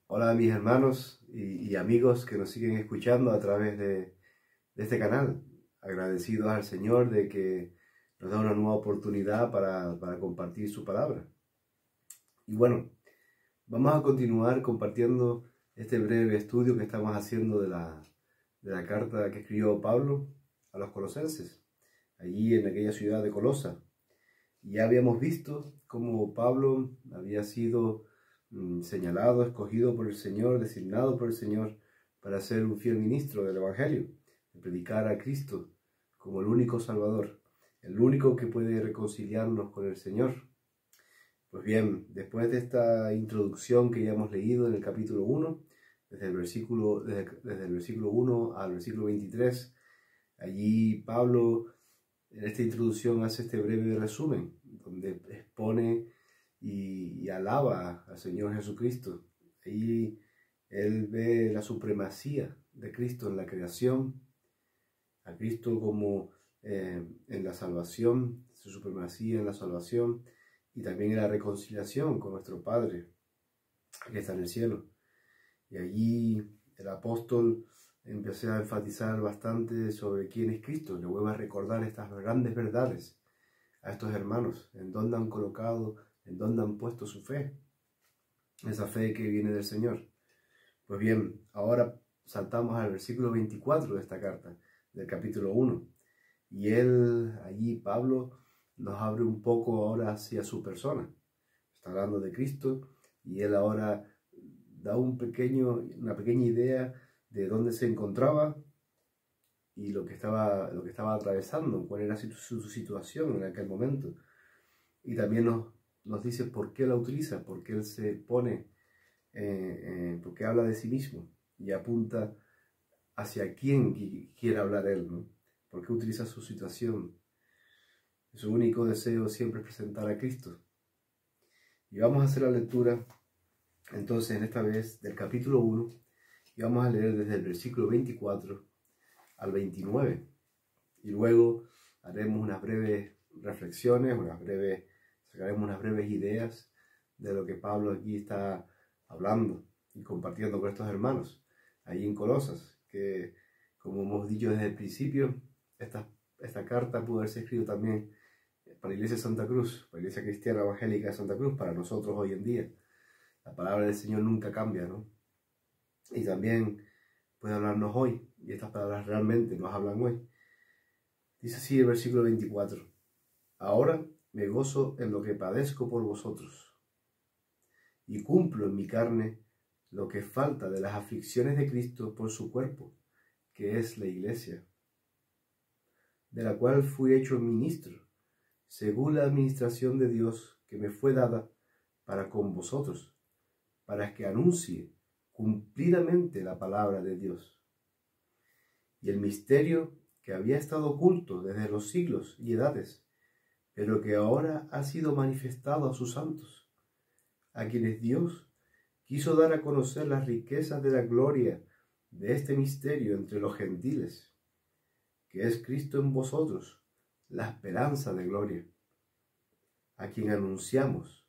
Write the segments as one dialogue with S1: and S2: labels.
S1: Hola mis hermanos y amigos que nos siguen escuchando a través de este canal. Agradecidos al Señor de que nos da una nueva oportunidad para compartir su palabra. Y bueno, vamos a continuar compartiendo este breve estudio que estamos haciendo de la carta que escribió Pablo a los colosenses, allí en aquella ciudad de Colosa. Y ya habíamos visto cómo Pablo había sido señalado, escogido por el Señor, designado por el Señor para ser un fiel ministro del Evangelio, de predicar a Cristo como el único Salvador, el único que puede reconciliarnos con el Señor. Pues bien, después de esta introducción que ya hemos leído en el capítulo 1, desde el versículo 1 al versículo 23, allí Pablo en esta introducción hace este breve resumen, donde expone y alaba al Señor Jesucristo. Ahí él ve la supremacía de Cristo en la creación, a Cristo como en la salvación, su supremacía en la salvación y también en la reconciliación con nuestro Padre que está en el cielo. Y allí el apóstol empecé a enfatizar bastante sobre quién es Cristo. Le vuelvo a recordar estas grandes verdades a estos hermanos, en dónde han colocado, en dónde han puesto su fe, esa fe que viene del Señor. Pues bien, ahora saltamos al versículo 24 de esta carta, del capítulo 1, y allí Pablo nos abre un poco ahora hacia su persona. Está hablando de Cristo y él ahora da una pequeña idea de dónde se encontraba y lo que estaba atravesando, cuál era su situación en aquel momento. Y también nos dice por qué la utiliza, por qué él se pone, por qué habla de sí mismo y apunta hacia quién quiere hablar él, ¿no? ¿Por qué utiliza su situación? Su único deseo siempre es presentar a Cristo. Y vamos a hacer la lectura, entonces, en esta vez, del capítulo 1, y vamos a leer desde el versículo 24 al 29. Y luego haremos unas breves reflexiones, sacaremos unas breves ideas de lo que Pablo aquí está hablando y compartiendo con estos hermanos, ahí en Colosas, que como hemos dicho desde el principio, esta carta pudo haberse escrito también para la Iglesia de Santa Cruz, para la Iglesia Cristiana Evangélica de Santa Cruz, para nosotros hoy en día. La palabra del Señor nunca cambia, ¿no? Y también puede hablarnos hoy, y estas palabras realmente nos hablan hoy. Dice así el versículo 24: Ahora me gozo en lo que padezco por vosotros, y cumplo en mi carne lo que falta de las aflicciones de Cristo por su cuerpo, que es la Iglesia, de la cual fui hecho ministro, según la administración de Dios que me fue dada para con vosotros, para que anuncie cumplidamente la palabra de Dios. Y el misterio que había estado oculto desde los siglos y edades, pero que ahora ha sido manifestado a sus santos, a quienes Dios quiso dar a conocer las riquezas de la gloria de este misterio entre los gentiles, que es Cristo en vosotros, la esperanza de gloria, a quien anunciamos,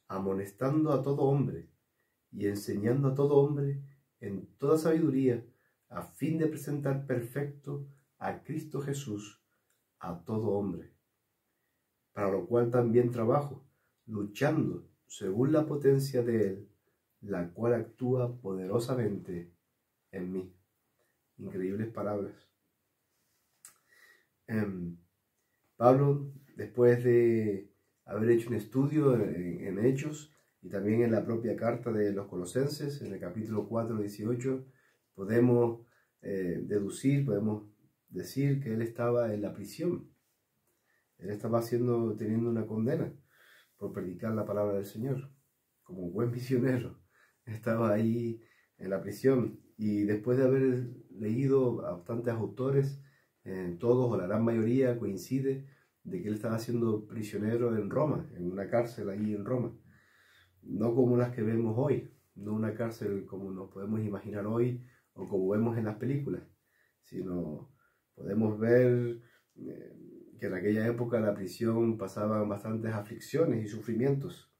S1: amonestando a todo hombre y enseñando a todo hombre en toda sabiduría, a fin de presentar perfecto a Cristo Jesús a todo hombre. Para lo cual también trabajo, luchando según la potencia de Él, la cual actúa poderosamente en mí. Increíbles palabras. Pablo, después de haber hecho un estudio en Hechos y también en la propia carta de los Colosenses, en el capítulo 4, 18, podemos podemos decir que él estaba en la prisión. Él estaba teniendo una condena por predicar la palabra del Señor. Como un buen misionero, estaba ahí en la prisión. Y después de haber leído a bastantes autores, todos o la gran mayoría coincide de que él estaba siendo prisionero en Roma, en una cárcel allí en Roma. No como las que vemos hoy, no una cárcel como nos podemos imaginar hoy o como vemos en las películas, sino podemos ver que en aquella época la prisión pasaban bastantes aflicciones y sufrimientos.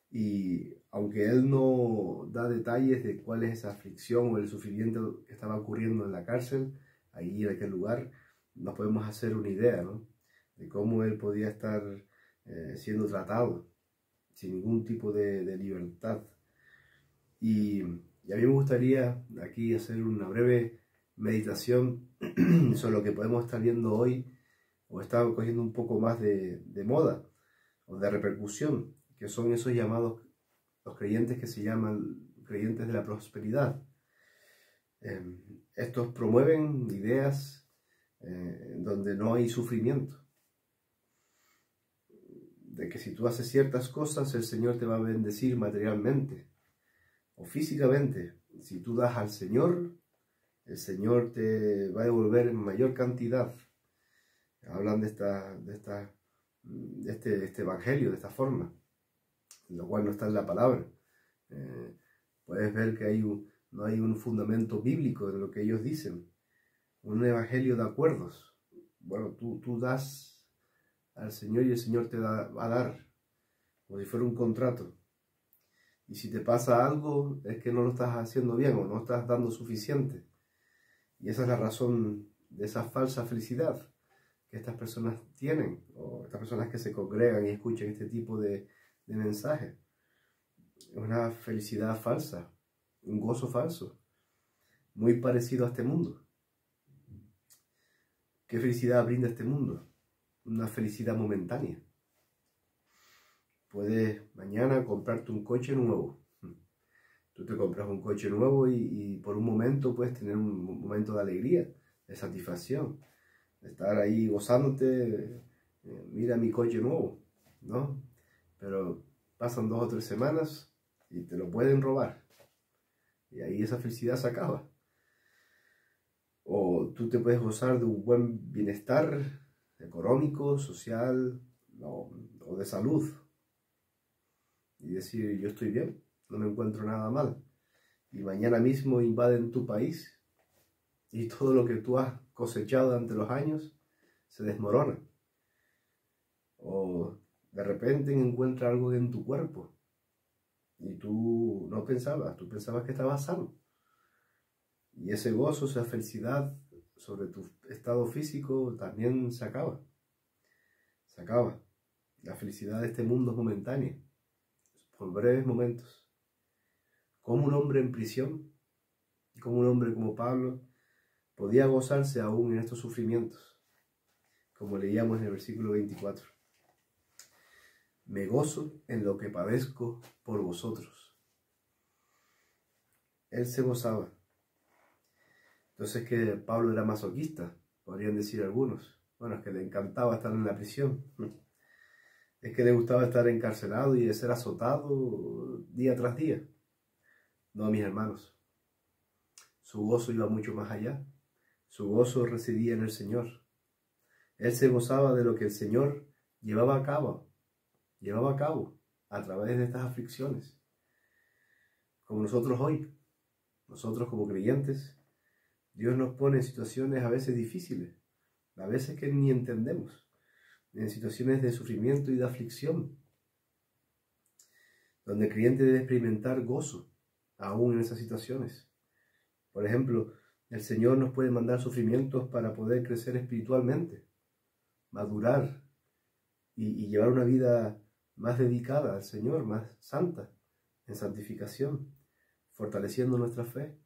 S1: Y aunque él no da detalles de cuál es esa aflicción o el sufrimiento que estaba ocurriendo en la cárcel, allí en aquel lugar, nos podemos hacer una idea, ¿no?, de cómo él podía estar siendo tratado sin ningún tipo de libertad. Y a mí me gustaría aquí hacer una breve meditación sobre lo que podemos estar viendo hoy, o está cogiendo un poco más de moda o de repercusión, que son esos llamados, los creyentes que se llaman creyentes de la prosperidad. Estos promueven ideas donde no hay sufrimiento, de que si tú haces ciertas cosas el Señor te va a bendecir materialmente o físicamente. Si tú das al Señor, el Señor te va a devolver en mayor cantidad. Hablan de este evangelio, de esta forma, lo cual no está en la palabra. Puedes ver que no hay un fundamento bíblico de lo que ellos dicen. Un evangelio de acuerdos. Bueno, tú das al Señor y el Señor te va a dar, como si fuera un contrato. Y si te pasa algo, es que no lo estás haciendo bien o no estás dando suficiente. Y esa es la razón de esa falsa felicidad que estas personas tienen, o estas personas que se congregan y escuchan este tipo de mensajes. Es una felicidad falsa, un gozo falso, muy parecido a este mundo. ¿Qué felicidad brinda este mundo? Una felicidad momentánea. Puedes mañana comprarte un coche nuevo. Tú te compras un coche nuevo y por un momento puedes tener un momento de alegría, de satisfacción, de estar ahí gozándote, mira mi coche nuevo, ¿no? Pero pasan 2 o 3 semanas y te lo pueden robar. Y ahí esa felicidad se acaba. O tú te puedes gozar de un buen bienestar económico, social o de salud. Y decir, yo estoy bien, no me encuentro nada mal. Y mañana mismo invaden tu país y todo lo que tú has cosechado durante los años se desmorona. O de repente encuentras algo en tu cuerpo y tú no pensabas, tú pensabas que estabas sano. Y ese gozo, esa felicidad sobre tu estado físico también se acaba. Se acaba. La felicidad de este mundo es momentánea, por breves momentos. Como un hombre en prisión, como un hombre como Pablo, podía gozarse aún en estos sufrimientos, como leíamos en el versículo 24. Me gozo en lo que padezco por vosotros. Él se gozaba. Entonces que Pablo era masoquista, podrían decir algunos. Bueno, es que le encantaba estar en la prisión. Es que le gustaba estar encarcelado y de ser azotado día tras día. No, mis hermanos. Su gozo iba mucho más allá. Su gozo residía en el Señor. Él se gozaba de lo que el Señor llevaba a cabo a través de estas aflicciones. Como nosotros hoy, nosotros como creyentes, Dios nos pone en situaciones a veces difíciles, a veces que ni entendemos, en situaciones de sufrimiento y de aflicción, donde el creyente debe experimentar gozo, aún en esas situaciones. Por ejemplo, el Señor nos puede mandar sufrimientos para poder crecer espiritualmente, madurar y llevar una vida más dedicada al Señor, más santa, en santificación, fortaleciendo nuestra fe.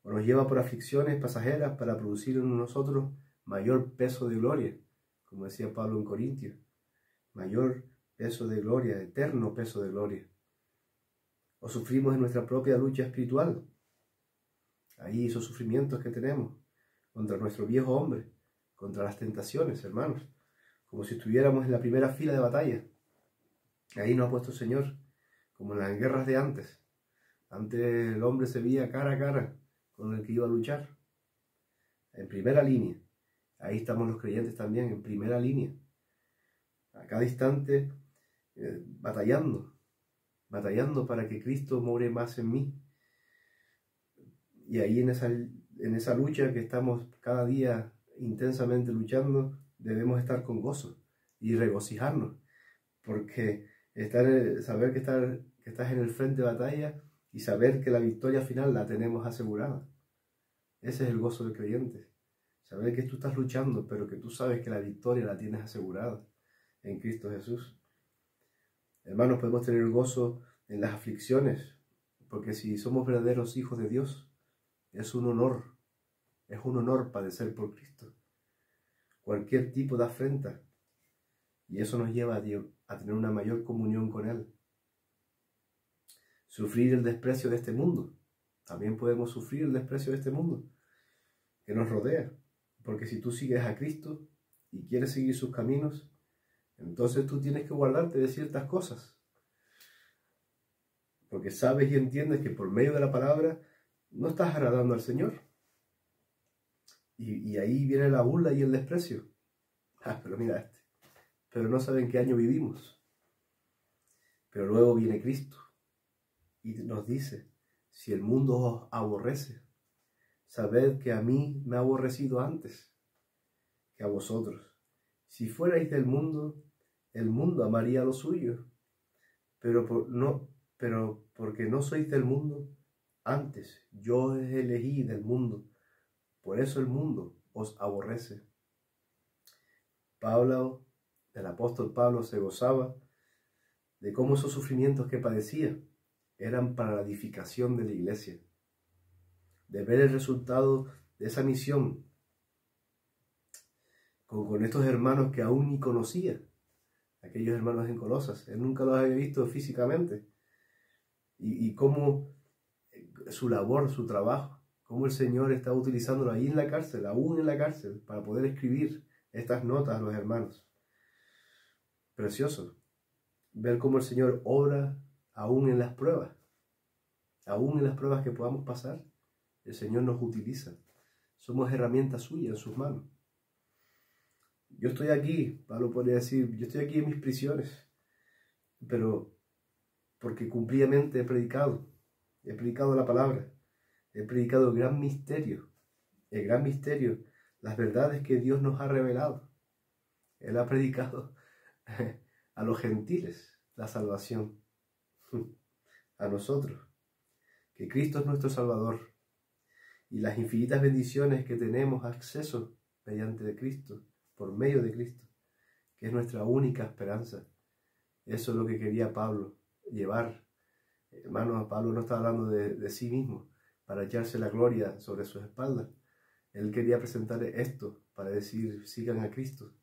S1: O nos lleva por aflicciones pasajeras para producir en nosotros mayor peso de gloria, como decía Pablo en Corintios, mayor peso de gloria, eterno peso de gloria. O sufrimos en nuestra propia lucha espiritual, ahí esos sufrimientos que tenemos contra nuestro viejo hombre, contra las tentaciones, hermanos, como si estuviéramos en la primera fila de batalla. Ahí nos ha puesto el Señor, como en las guerras de antes. Antes el hombre se veía cara a cara con el que iba a luchar, en primera línea. Ahí estamos los creyentes también, en primera línea, a cada instante batallando para que Cristo more más en mí. Y ahí en esa lucha que estamos cada día intensamente luchando, debemos estar con gozo y regocijarnos, porque saber que estás en el frente de batalla y saber que la victoria final la tenemos asegurada. Ese es el gozo del creyente. Saber que tú estás luchando, pero que tú sabes que la victoria la tienes asegurada en Cristo Jesús. Hermanos, podemos tener gozo en las aflicciones, porque si somos verdaderos hijos de Dios, es un honor padecer por Cristo. Cualquier tipo de afrenta, y eso nos lleva a tener una mayor comunión con Él. Sufrir el desprecio de este mundo. También podemos sufrir el desprecio de este mundo que nos rodea, porque si tú sigues a Cristo y quieres seguir sus caminos, entonces tú tienes que guardarte de ciertas cosas, porque sabes y entiendes que por medio de la palabra no estás agradando al Señor. Y ahí viene la burla y el desprecio. Pero mira pero no saben qué año vivimos. Pero luego viene Cristo y nos dice, si el mundo os aborrece, sabed que a mí me ha aborrecido antes que a vosotros. Si fuerais del mundo, el mundo amaría lo suyo. Pero porque no sois del mundo, antes yo os elegí del mundo. Por eso el mundo os aborrece. El apóstol Pablo se gozaba de cómo esos sufrimientos que padecía eran para la edificación de la iglesia, de ver el resultado de esa misión con estos hermanos que aún ni conocía, aquellos hermanos en Colosas. Él nunca los había visto físicamente, y cómo su labor, su trabajo, cómo el Señor estaba utilizándolo ahí en la cárcel, aún en la cárcel, para poder escribir estas notas a los hermanos. Precioso ver cómo el Señor obra aún en las pruebas que podamos pasar. El Señor nos utiliza. Somos herramientas suyas en sus manos. Yo estoy aquí, Pablo podría decir, yo estoy aquí en mis prisiones, pero porque cumplidamente he predicado la palabra, he predicado el gran misterio, las verdades que Dios nos ha revelado. Él ha predicado a los gentiles la salvación, a nosotros, que Cristo es nuestro Salvador, y las infinitas bendiciones que tenemos acceso mediante Cristo, por medio de Cristo, que es nuestra única esperanza. Eso es lo que quería Pablo, llevar. Hermanos, Pablo no está hablando de sí mismo para echarse la gloria sobre sus espaldas. Él quería presentar esto para decir, sigan a Cristo,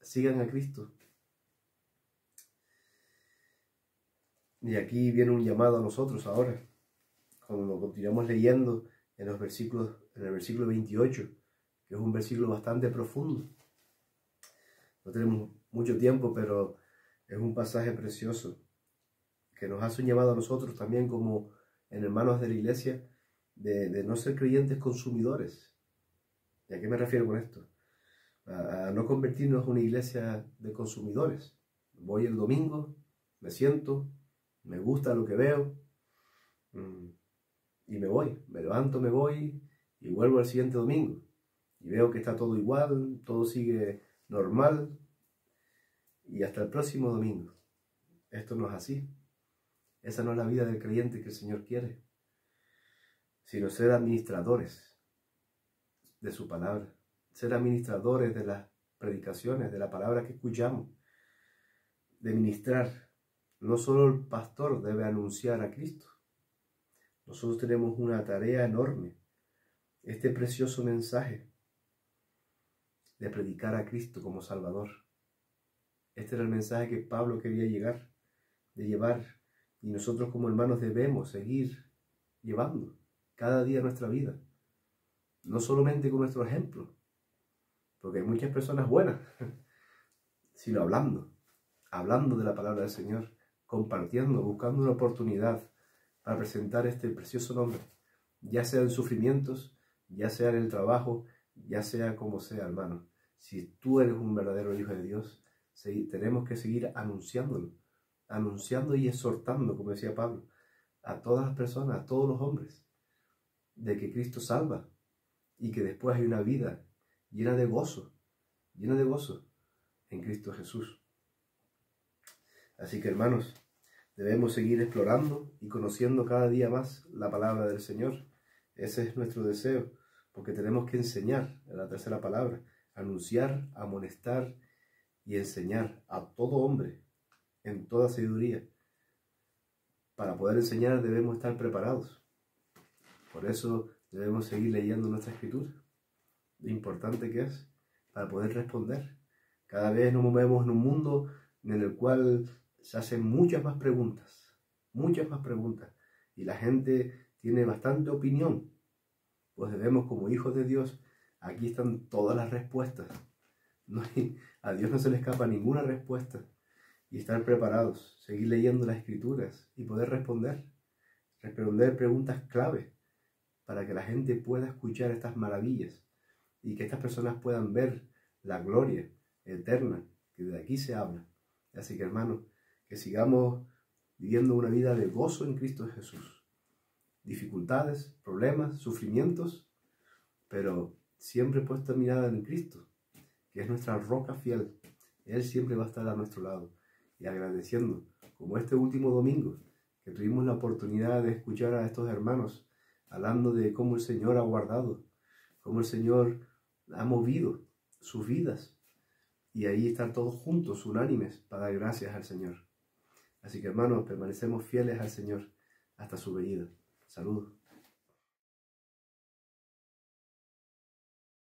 S1: sigan a Cristo. Y aquí viene un llamado a nosotros ahora, cuando continuamos leyendo en el versículo 28, que es un versículo bastante profundo. No tenemos mucho tiempo, pero es un pasaje precioso que nos hace un llamado a nosotros también como en hermanos de la iglesia de no ser creyentes consumidores. ¿Y a qué me refiero con esto? A no convertirnos en una iglesia de consumidores. Voy el domingo, me siento, me gusta lo que veo y me voy. Me levanto, me voy y vuelvo al siguiente domingo. Y veo que está todo igual, todo sigue normal y hasta el próximo domingo. Esto no es así. Esa no es la vida del creyente que el Señor quiere, sino ser administradores de su palabra, ser administradores de las predicaciones, de la palabra que escuchamos, de ministrar. No solo el pastor debe anunciar a Cristo. Nosotros tenemos una tarea enorme, este precioso mensaje de predicar a Cristo como Salvador. Este era el mensaje que Pablo quería llevar, y nosotros como hermanos debemos seguir llevando cada día nuestra vida, no solamente con nuestro ejemplo, porque hay muchas personas buenas, sino hablando de la palabra del Señor, compartiendo, buscando una oportunidad para presentar este precioso nombre, ya sea en sufrimientos, ya sea en el trabajo, ya sea como sea, hermano. Si tú eres un verdadero hijo de Dios, tenemos que seguir anunciándolo, anunciando y exhortando, como decía Pablo, a todas las personas, a todos los hombres, de que Cristo salva y que después hay una vida llena de gozo en Cristo Jesús. Así que, hermanos, debemos seguir explorando y conociendo cada día más la palabra del Señor. Ese es nuestro deseo, porque tenemos que enseñar, la tercera palabra, anunciar, amonestar y enseñar a todo hombre en toda sabiduría. Para poder enseñar debemos estar preparados. Por eso debemos seguir leyendo nuestra escritura. Lo importante que es para poder responder. Cada vez nos movemos en un mundo en el cual se hacen muchas más preguntas, y la gente tiene bastante opinión. Pues debemos, como hijos de Dios, aquí están todas las respuestas. A Dios no se le escapa ninguna respuesta. Y estar preparados, seguir leyendo las escrituras y poder responder preguntas clave para que la gente pueda escuchar estas maravillas y que estas personas puedan ver la gloria eterna que de aquí se habla. Así que, hermanos, que sigamos viviendo una vida de gozo en Cristo Jesús. Dificultades, problemas, sufrimientos, pero siempre puesta mirada en Cristo, que es nuestra roca fiel. Él siempre va a estar a nuestro lado. Y agradeciendo, como este último domingo, que tuvimos la oportunidad de escuchar a estos hermanos hablando de cómo el Señor ha guardado, cómo el Señor ha movido sus vidas. Y ahí están todos juntos, unánimes, para dar gracias al Señor. Así que, hermanos, permanecemos fieles al Señor hasta su venida. Saludos.